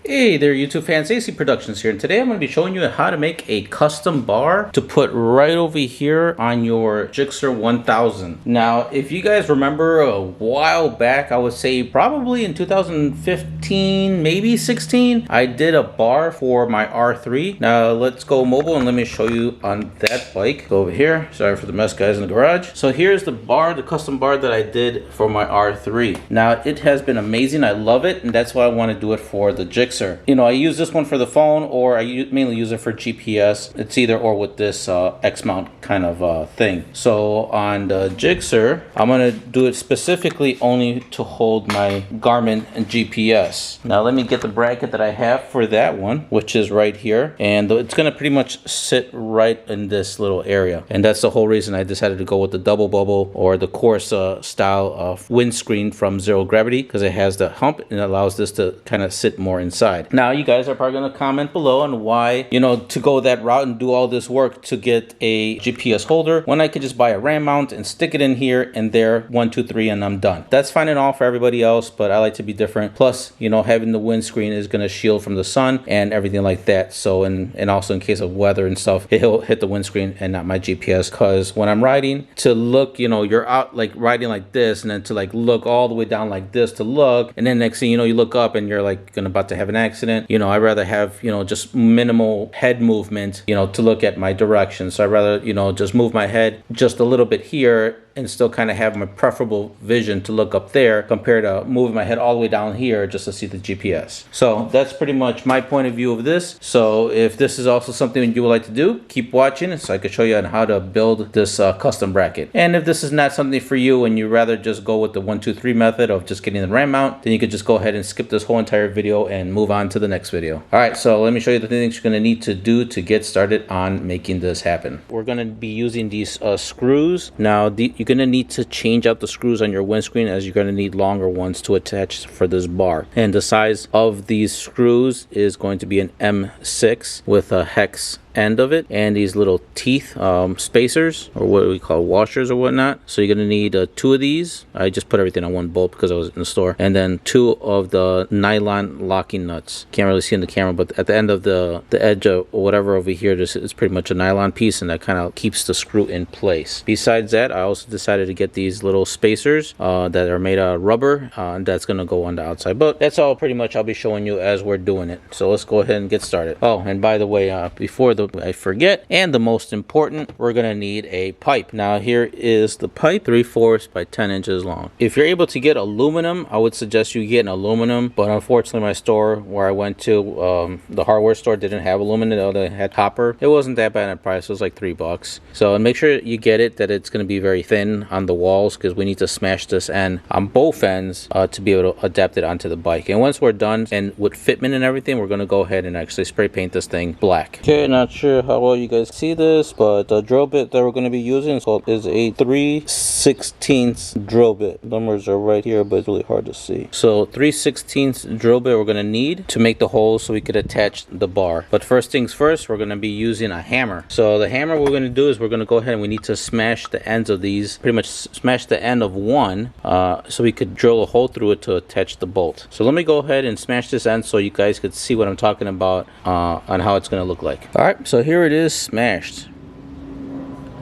Hey there YouTube fans, AC Productions here, and today I'm going to be showing you how to make a custom bar to put right over here on your GSXR 1000. Now, if you guys remember a while back, I would say probably in 2015, maybe 16, I did a bar for my R3. Now, let's go mobile and let me show you on that bike. Go over here. Sorry for the mess, guys, in the garage. So here's the bar, the custom bar that I did for my R3. Now, it has been amazing. I love it, and that's why I want to do it for the GSXR. You know, I use this one for the phone, or I mainly use it for GPS. It's either or with this X-mount kind of thing. So on the GSXR, I'm going to do it specifically only to hold my Garmin and GPS. Now let me get the bracket that I have for that one, which is right here. And it's going to pretty much sit right in this little area. And that's the whole reason I decided to go with the double bubble or the coarse style of windscreen from Zero Gravity, because it has the hump and it allows this to kind of sit more inside. Now, you guys are probably going to comment below on why, you know, to go that route and do all this work to get a GPS holder when I could just buy a RAM mount and stick it in here and there, 1, 2, 3, and I'm done. That's fine and all for everybody else, but I like to be different. Plus, you know, having the windscreen is going to shield from the sun and everything like that. So, and also in case of weather and stuff, it'll hit the windscreen and not my GPS. Because when I'm riding, to look, you know, you're out like riding like this, and then to like look all the way down like this to look, and then next thing you know, you look up and you're like about to have an accident. You know, I'd rather have, you know, just minimal head movement, you know, to look at my direction. So I'd rather, you know, just move my head just a little bit here and still kind of have my preferable vision to look up there compared to moving my head all the way down here just to see the GPS. So that's pretty much my point of view of this. So if this is also something you would like to do, keep watching so I can show you on how to build this custom bracket. And if this is not something for you and you rather just go with the 1, 2, 3 method of just getting the RAM mount, then you could just go ahead and skip this whole entire video and move on to the next video. All right, so let me show you the things you're going to need to do to get started on making this happen. We're going to be using these screws. Now, you're going to need to change out the screws on your windscreen, as you're going to need longer ones to attach for this bar. And the size of these screws is going to be an M6 with a hex end of it, and these little teeth spacers, or what we call washers or whatnot. So you're gonna need 2 of these. I just put everything on one bolt because I was in the store, and then 2 of the nylon locking nuts. Can't really see in the camera, but at the end of the edge of whatever over here, this is pretty much a nylon piece, and that kind of keeps the screw in place. Besides that, I also decided to get these little spacers that are made out of rubber, and that's gonna go on the outside. But that's all pretty much I'll be showing you as we're doing it. So let's go ahead and get started. Oh, and by the way, before I forget, and the most important, we're gonna need a pipe. Now here is the pipe, 3/4 by 10 inches long. If you're able to get aluminum, I would suggest you get an aluminum, but unfortunately my store where I went to, the hardware store, didn't have aluminum. They had copper. It wasn't that bad in price. It was like $3. So make sure you get it, that it's going to be very thin on the walls, because we need to smash this end on both ends to be able to adapt it onto the bike. And once we're done, and with fitment and everything, we're going to go ahead and actually spray paint this thing black. Okay, not sure how well you guys see this, but the drill bit that we're going to be using is a 3/16 drill bit. Numbers are right here, but it's really hard to see. So 3/16 drill bit we're going to need to make the holes so we could attach the bar. But first things first, we're going to be using a hammer. So the hammer we're going to do is we're going to go ahead and we need to smash the ends of these, pretty much smash the end of one, so we could drill a hole through it to attach the bolt. So let me go ahead and smash this end so you guys could see what I'm talking about on how it's going to look like. All right, so here it is smashed,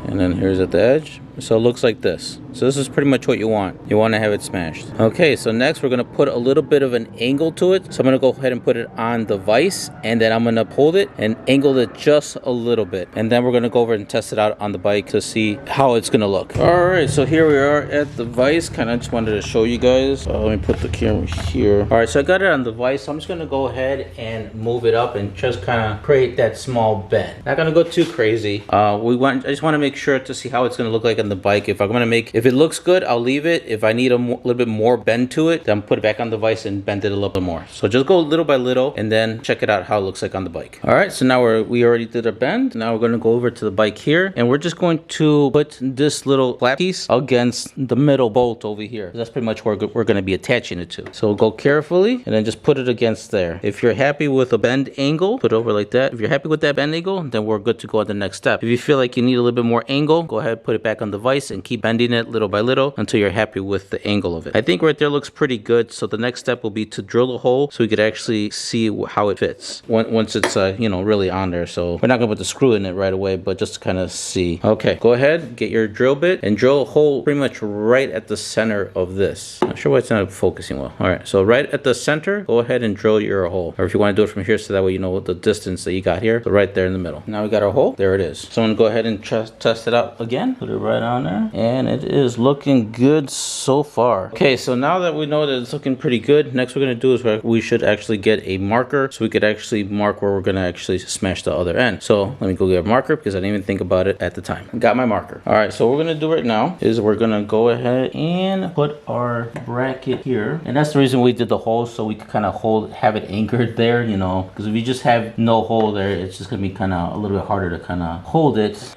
and then here's at the edge. So it looks like this. So this is pretty much what you want. You want to have it smashed. Okay, so next we're going to put a little bit of an angle to it. So I'm going to go ahead and put it on the vise, and then I'm going to hold it and angle it just a little bit. And then we're going to go over and test it out on the bike to see how it's going to look. All right, so here we are at the vise. Kind of just wanted to show you guys. Let me put the camera here. All right, so I got it on the vise. So I'm just going to go ahead and move it up and just kind of create that small bend. Not going to go too crazy. I just want to make sure to see how it's going to look like on the bike. If it looks good, I'll leave it. If I need a little bit more bend to it, then put it back on the vise and bend it a little bit more. So just go little by little and then check it out how it looks like on the bike. All right, so now we already did a bend. Now we're going to go over to the bike here, and we're just going to put this little flap piece against the middle bolt over here. That's pretty much where we're going to be attaching it to. So go carefully and then just put it against there. If you're happy with a bend angle, put it over like that. If you're happy with that bend angle, then we're good to go on the next step. If you feel like you need a little bit more angle, go ahead, put it back on on the vise and keep bending it little by little until you're happy with the angle of it. I think right there looks pretty good. So the next step will be to drill a hole so we could actually see how it fits once it's you know, really on there. So we're not gonna put the screw in it right away, but just to kind of see. Okay, go ahead, get your drill bit and drill a hole pretty much right at the center of this. Not sure why it's not focusing well. All right, so right at the center, go ahead and drill your hole. Or if you want to do it from here, so that way you know the distance that you got here. So right there in the middle. Now we got our hole. There it is. So I'm gonna go ahead and test it out again. Put it right on there, and it is looking good so far. Okay, so now that we know that it's looking pretty good, next we're gonna do is we should actually get a marker so we could actually mark where we're gonna actually smash the other end. So let me go get a marker because I didn't even think about it at the time. Got my marker. All right, so what we're gonna do right now is we're gonna go ahead and put our bracket here, and that's the reason we did the hole, so we could kind of have it anchored there, you know, because if you just have no hole there, it's just gonna be kind of a little bit harder to kind of hold it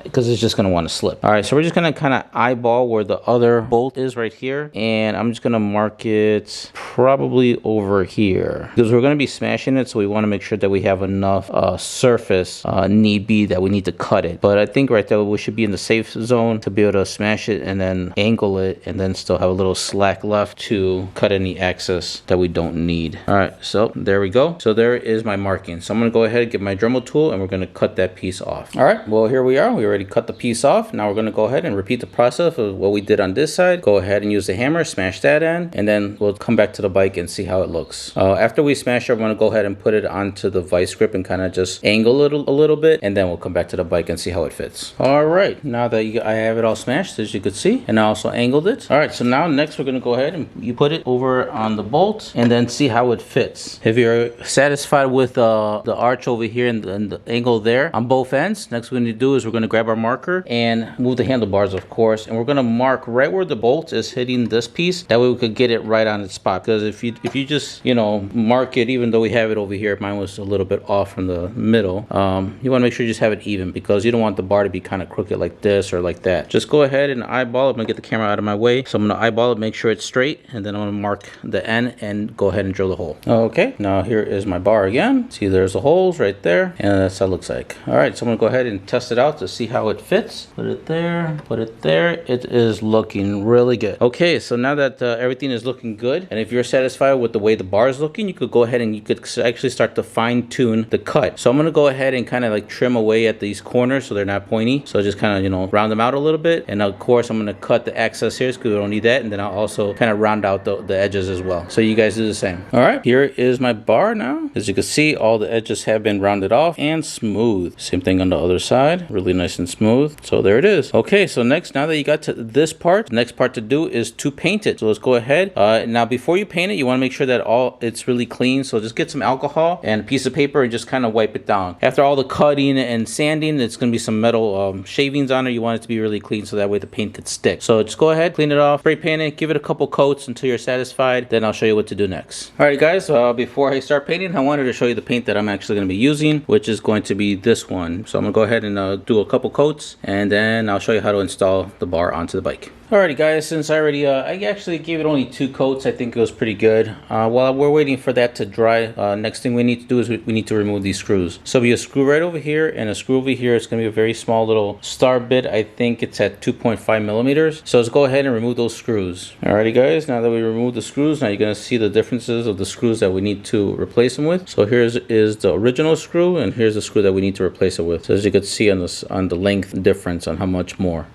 because it's just gonna want to slip. All right, so we're just gonna kind of eyeball where the other bolt is right here, and I'm just gonna mark it probably over here because we're gonna be smashing it, so we want to make sure that we have enough surface need be that we need to cut it. But I think right there we should be in the safe zone to be able to smash it and then angle it and then still have a little slack left to cut any excess that we don't need. All right, so there we go. So there is my marking. So I'm gonna go ahead and get my Dremel tool and we're gonna cut that piece off. All right, well here we are. We already cut the piece off. Now we're gonna go ahead and repeat the process of what we did on this side. Go ahead and use the hammer, smash that end, and then we'll come back to the bike and see how it looks. After we smash it, I'm gonna go ahead and put it onto the vice grip and kind of just angle it a little bit, and then we'll come back to the bike and see how it fits. All right, now that I have it all smashed, as you could see, and I also angled it. All right, so now next we're gonna go ahead and you put it over on the bolt and then see how it fits. If you're satisfied with the arch over here and the angle there on both ends, next we're gonna do is we're gonna grab our marker and move the handlebars, of course, and we're gonna mark right where the bolt is hitting this piece. That way we could get it right on its spot. Because if you just, you know, mark it, even though we have it over here, mine was a little bit off from the middle. You want to make sure you just have it even because you don't want the bar to be kind of crooked like this or like that. Just go ahead and eyeball it. I'm gonna get the camera out of my way, so I'm gonna eyeball it, make sure it's straight, and then I'm gonna mark the end and go ahead and drill the hole. Okay, now here is my bar again. See, there's the holes right there, and that's how it looks like. All right, so I'm gonna go ahead and test it out to see how it fits. Put it there, put it there. It is looking really good. Okay, so now that everything is looking good, and if you're satisfied with the way the bar is looking, you could go ahead and you could actually start to fine tune the cut. So I'm gonna go ahead and kind of like trim away at these corners so they're not pointy. So just kind of, you know, round them out a little bit, and of course I'm gonna cut the excess here because we don't need that, and then I'll also kind of round out the edges as well. So you guys do the same. All right, here is my bar now. As you can see, all the edges have been rounded off and smooth. Same thing on the other side, really nice and smooth. So there it is. Okay, so next, now that you got to this part, the next part to do is to paint it. So let's go ahead. Now before you paint it, you want to make sure that it's really clean. So just get some alcohol and a piece of paper and just kind of wipe it down. After all the cutting and sanding, it's going to be some metal shavings on it. You want it to be really clean so that way the paint could stick. So just go ahead, clean it off, spray paint it, give it a couple coats until you're satisfied. Then I'll show you what to do next. All right, guys, before I start painting, I wanted to show you the paint that I'm actually going to be using, which is going to be this one. So I'm going to go ahead and do a couple coats, and then I'll show you how to install the bar onto the bike. Alrighty guys, since I actually gave it only 2 coats, I think it was pretty good. While we're waiting for that to dry, next thing we need to do is we need to remove these screws. So we have a screw right over here and a screw over here. It's going to be a very small little star bit. I think it's at 2.5 millimeters. So let's go ahead and remove those screws. Alrighty guys, now that we removed the screws, now you're going to see the differences of the screws that we need to replace them with. So here's the original screw, and here's the screw that we need to replace it with. So as you can see on the length difference on how much more.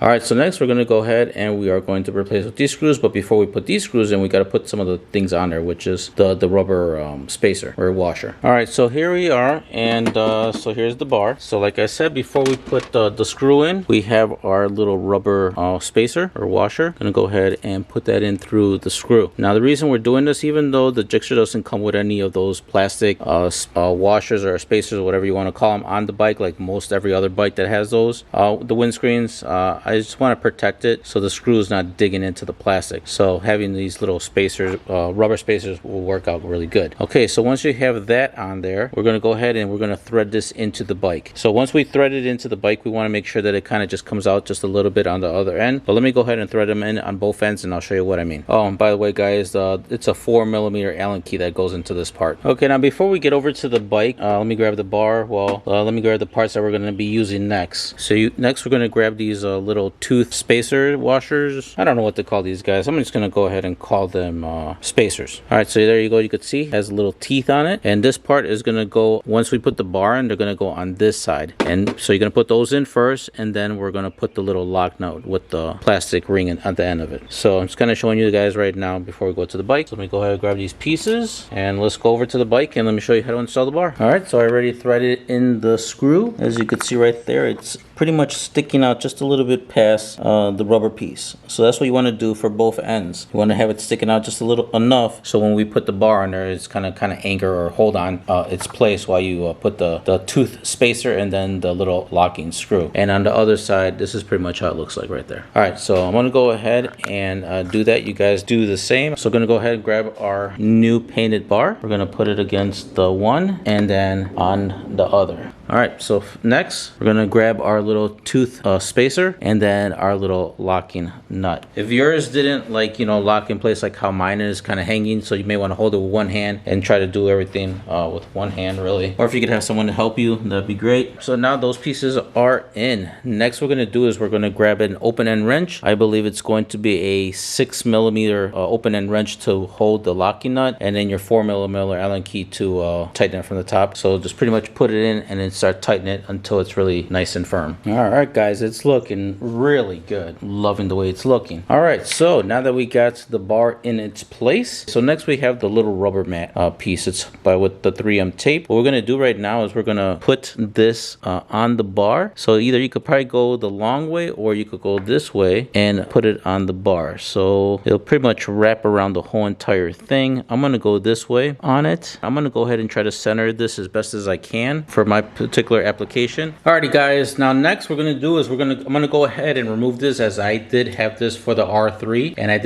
Alright, so next we're going to go ahead and we are going to replace with these screws, but before we put these screws in, we got to put some of the things on there, which is the rubber spacer or washer. Alright, so here we are, and so here's the bar. So like I said, before we put the screw in, we have our little rubber spacer or washer. Going to go ahead and put that in through the screw. Now the reason we're doing this, even though the Gixxer doesn't come with any of those plastic washers or spacers or whatever you want to call them on the bike, like most every other bike that has those, the windscreens, I just want to protect it so the screw is not digging into the plastic. So having these little spacers, rubber spacers, will work out really good. Okay, so once you have that on there, we're going to go ahead and we're going to thread this into the bike. So once we thread it into the bike, we want to make sure that it kind of just comes out just a little bit on the other end. But let me go ahead and thread them in on both ends, and I'll show you what I mean. Oh, and by the way, guys, it's a 4mm Allen key that goes into this part. Okay, now before we get over to the bike, let me grab the bar. Well, let me grab the parts that we're going to be using next. So next we're going to grab these little tooth spacer washers. I don't know what to call these guys. I'm just going to go ahead and call them spacers. All right, so there you go. You could see it has little teeth on it, and this part is going to go, once we put the bar in, they're going to go on this side. And so you're going to put those in first, and then we're going to put the little lock nut with the plastic ring at the end of it. So I'm just kind of showing you guys right now before we go to the bike. So let me go ahead and grab these pieces, and let's go over to the bike and let me show you how to install the bar. All right, so I already threaded in the screw. As you can see right there, it's pretty much sticking out just a little bit past the rubber piece. So that's what you want to do for both ends. You want to have it sticking out just a little enough so when we put the bar on there, it's kind of anchor or hold on its place while you put the tooth spacer and then the little locking screw. And on the other side, this is pretty much how it looks like right there. All right, so I'm going to go ahead and do that. You guys do the same. So I'm going to go ahead and grab our new painted bar. We're going to put it against the one and then on the other. All right, so next we're gonna grab our little tooth spacer and then our little locking nut. If yours didn't lock in place like how mine is, kind of hanging, so you may want to hold it with one hand and try to do everything with one hand really. Or if you could have someone to help you, that'd be great. So now those pieces are in. Next we're gonna do is we're gonna grab an open end wrench. I believe it's going to be a 6mm open end wrench to hold the locking nut, and then your 4mm Allen key to tighten it from the top. So just pretty much put it in and then start tightening it until it's really nice and firm. All right, guys, it's looking really good. Loving the way it's looking. All right, so now that we got the bar in its place, so next we have the little rubber mat piece. It's with the 3M tape. What we're gonna do right now is we're gonna put this on the bar. So either you could probably go the long way or you could go this way and put it on the bar. So it'll pretty much wrap around the whole entire thing. I'm gonna go this way on it. I'm gonna go ahead and try to center this as best as I can for my particular application. Alrighty, guys, now next we're gonna do is I'm gonna go ahead and remove this, as I did have this for the R3 and I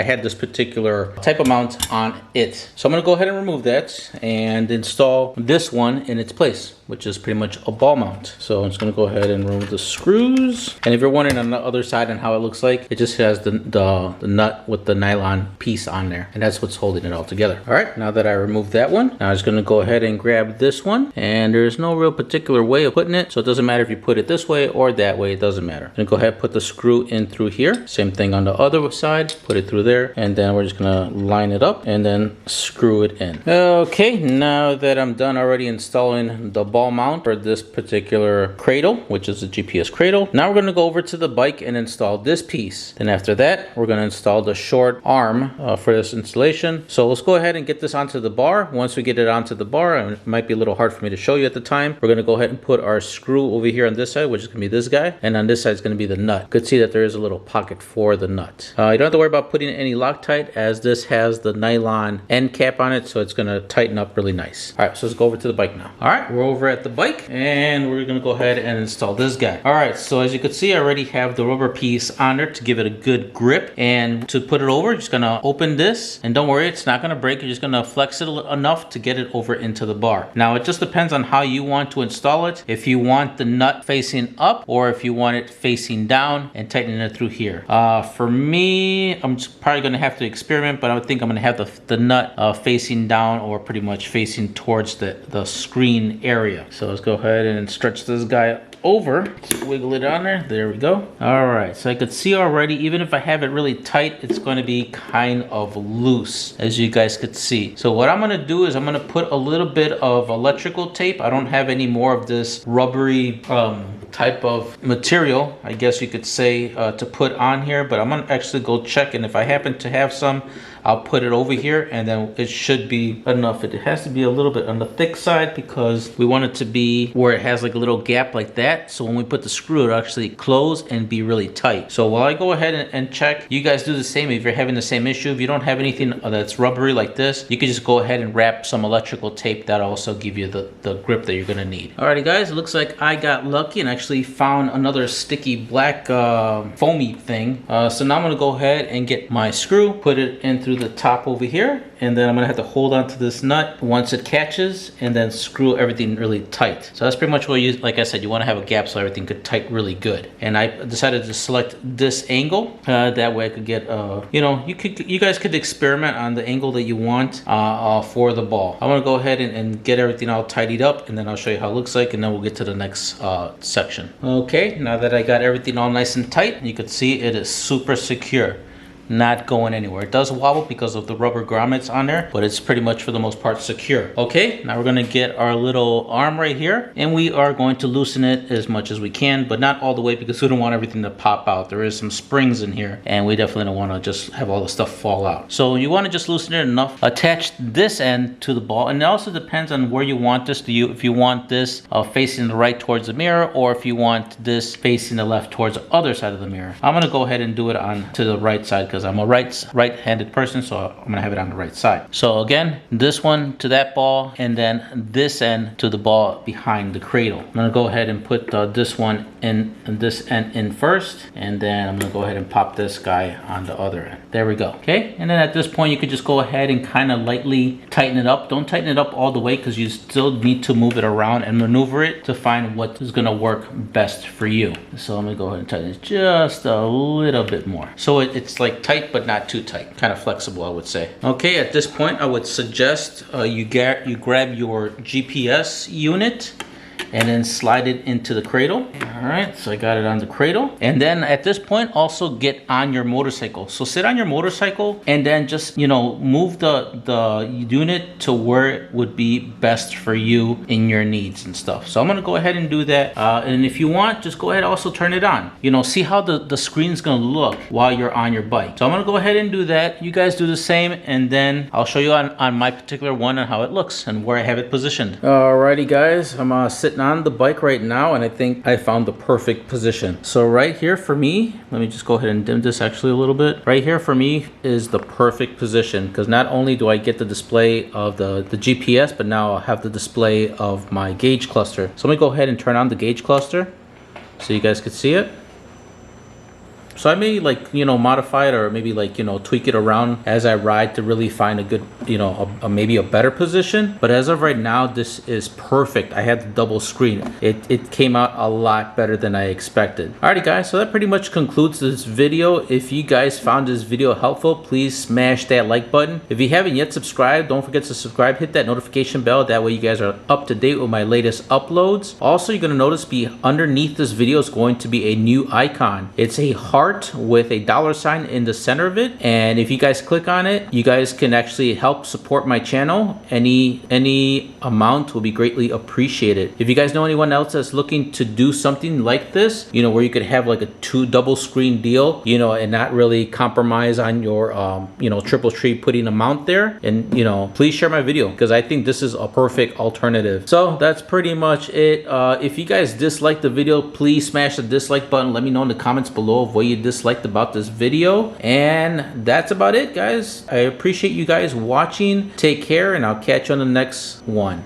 had this particular type of mount on it. So I'm gonna go ahead and remove that and install this one in its place, which is pretty much a ball mount. So I'm just gonna go ahead and remove the screws. And if you're wondering on the other side and how it looks like, it just has the nut with the nylon piece on there, and that's what's holding it all together. All right, now that I removed that one, now I'm just gonna go ahead and grab this one, and there's no real particular way of putting it, so it doesn't matter if you put it this way or that way, it doesn't matter. I'm gonna go ahead and put the screw in through here. Same thing on the other side, put it through there, and then we're just gonna line it up and then screw it in. Okay, now that I'm done already installing the ball mount for this particular cradle, which is a GPS cradle, now we're gonna go over to the bike and install this piece. Then after that, we're gonna install the short arm for this installation. So let's go ahead and get this onto the bar. Once we get it onto the bar, and it might be a little hard for me to show you at the time, we're gonna go ahead and put our screw over here on this side, which is gonna be this guy, and on this side is gonna be the nut. You could see that there is a little pocket for the nut. You don't have to worry about putting any Loctite, as this has the nylon end cap on it, so it's gonna tighten up really nice. All right, so let's go over to the bike now. All right, we're over at the bike, and we're gonna go ahead and install this guy. All right, so as you can see, I already have the rubber piece on there to give it a good grip, and to put it over, just gonna open this, and don't worry, it's not gonna break. You're just gonna flex it enough to get it over into the bar. Now it just depends on how you want to install it. If you want the nut facing up, or if you want it facing down and tightening it through here. For me, I'm just probably gonna have to experiment, but I think I'm gonna have the nut facing down, or pretty much facing towards the screen area. So let's go ahead and stretch this guy over, just wiggle it on there. There we go. All right, so I could see already, even if I have it really tight, it's going to be kind of loose, as you guys could see. So what I'm going to do is I'm going to put a little bit of electrical tape. I don't have any more of this rubbery type of material, I guess you could say, to put on here, but I'm going to actually go check, and if I happen to have some, I'll put it over here, and then it should be enough. It has to be a little bit on the thick side because we want it to be where it has like a little gap like that, so when we put the screw it'll actually close and be really tight. So while I go ahead and check, you guys do the same. If you're having the same issue, if you don't have anything that's rubbery like this, you can just go ahead and wrap some electrical tape. That'll also give you the grip that you're gonna need. Alrighty guys, it looks like I got lucky and actually found another sticky black foamy thing. So now I'm gonna go ahead and get my screw, put it in through the top over here, and then I'm gonna have to hold on to this nut once it catches and then screw everything really tight. So that's pretty much what you, like I said, you wanna have a gap so everything could tight really good. And I decided to select this angle, that way I could get, you know, you guys could experiment on the angle that you want for the ball. I'm gonna go ahead and get everything all tidied up, and then I'll show you how it looks like, and then we'll get to the next section. Okay, now that I got everything all nice and tight, you can see it is super secure. Not going anywhere. It does wobble because of the rubber grommets on there, but it's pretty much for the most part secure. Okay, now we're gonna get our little arm right here, and we are going to loosen it as much as we can, but not all the way because we don't want everything to pop out. There is some springs in here, and we definitely don't want to just have all the stuff fall out. So you want to just loosen it enough. Attach this end to the ball, and it also depends on where you want this to you. If you want this facing the right towards the mirror, or if you want this facing the left towards the other side of the mirror. I'm gonna go ahead and do it on to the right side because I'm a right-handed person, so I'm gonna have it on the right side. So again, this one to that ball, and then this end to the ball behind the cradle. I'm gonna go ahead and put this one in and this end in first, and then I'm gonna go ahead and pop this guy on the other end. There we go. Okay, and then at this point you could just go ahead and kind of lightly tighten it up. Don't tighten it up all the way because you still need to move it around and maneuver it to find what is gonna work best for you. So I'm gonna go ahead and tighten it just a little bit more. So it's like tight but not too tight, kind of flexible, I would say. Okay, at this point I would suggest you grab your GPS unit and then slide it into the cradle. All right, so I got it on the cradle. And then at this point, also get on your motorcycle. So sit on your motorcycle and then just, you know, move the unit to where it would be best for you in your needs and stuff. So I'm gonna go ahead and do that. And if you want, just go ahead and also turn it on. You know, see how the screen's gonna look while you're on your bike. So I'm gonna go ahead and do that. You guys do the same, and then I'll show you on my particular one and how it looks and where I have it positioned. Alrighty guys, I'm sitting on the bike right now, and I think I found the perfect position. So right here for me, let me just go ahead and dim this actually a little bit. Right here for me is the perfect position because not only do I get the display of the GPS, but now I'll have the display of my gauge cluster. So let me go ahead and turn on the gauge cluster so you guys could see it. So I may, like, you know, modify it or maybe, like, you know, tweak it around as I ride to really find a good, you know, maybe a better position. But as of right now, this is perfect. I had the double screen. It came out a lot better than I expected. Alrighty guys, so that pretty much concludes this video. If you guys found this video helpful, please smash that like button. If you haven't yet subscribed, don't forget to subscribe. Hit that notification bell. That way you guys are up to date with my latest uploads. Also, you're going to notice underneath this video is going to be a new icon. It's a heart with a $sign in the center of it, and if you guys click on it, you guys can actually help support my channel. Any amount will be greatly appreciated. If you guys know anyone else that's looking to do something like this, you know, where you could have like a double screen deal, you know, and not really compromise on your you know, triple tree putting a mount there, and you know, please share my video because I think this is a perfect alternative. So that's pretty much it. If you guys disliked the video, please smash the dislike button. Let me know in the comments below of what you disliked about this video, and that's about it guys. I appreciate you guys watching. Take care, and I'll catch you on the next one.